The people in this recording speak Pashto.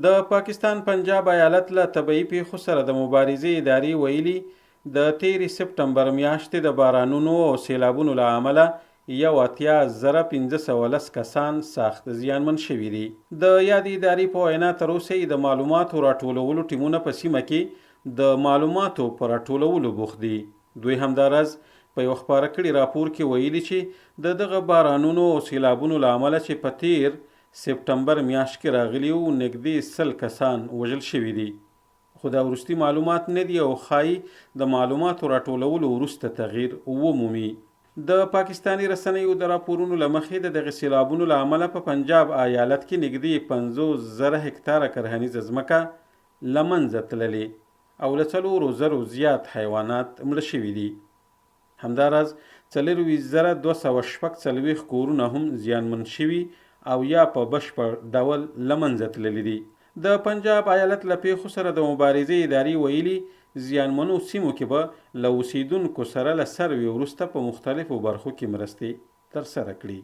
د پاکستان پنجاب ایالت له طبعي پیښو سره د مبارزې ادارې ویلي د 13 سپټمبر میاشتې د بارانونو او سیلابونو له امله 1,510 کسان سخت زیانمن شوي دي. د یادې ادارې په وینا تر اوسه د معلوماتو راټولولو ټیمونه په سیمه کې د معلوماتو په راټولولو بوخت دي. دوی همداراز په یو خپاره کړي راپور کې ویلي چې د دغه بارانونو او سیلابونو له امله چې په 13 سپټمبر میاشت کې راغلي وو نږدې 100 کسان وژل شوي دي. خو دا وروستي معلومات نه دي او ښایي د معلوماتو راټولولو وروسته تغییر ومومي. د پاکستاني رسنیو د راپورونو له مخې د دغه سیلابونو له امله په پنجاب ایالت کې نږدې 50,000 هکتاره کرهنیزه ځمکه له منځه تللې او له 4,000 زیات حیوانات مړه شوي دي. همداراز 4,246 کورونه هم زیانمن شوي او یا په بشپړ ډول له منځه تللي دي. د پنجاب ایالت له پیښو سره د مبارزې ادارې ویلي زیانمنو سیمو کې به له اوسیدونکو سره له سروې وروسته په مختلفو برخو کې مرستې ترسره کړي.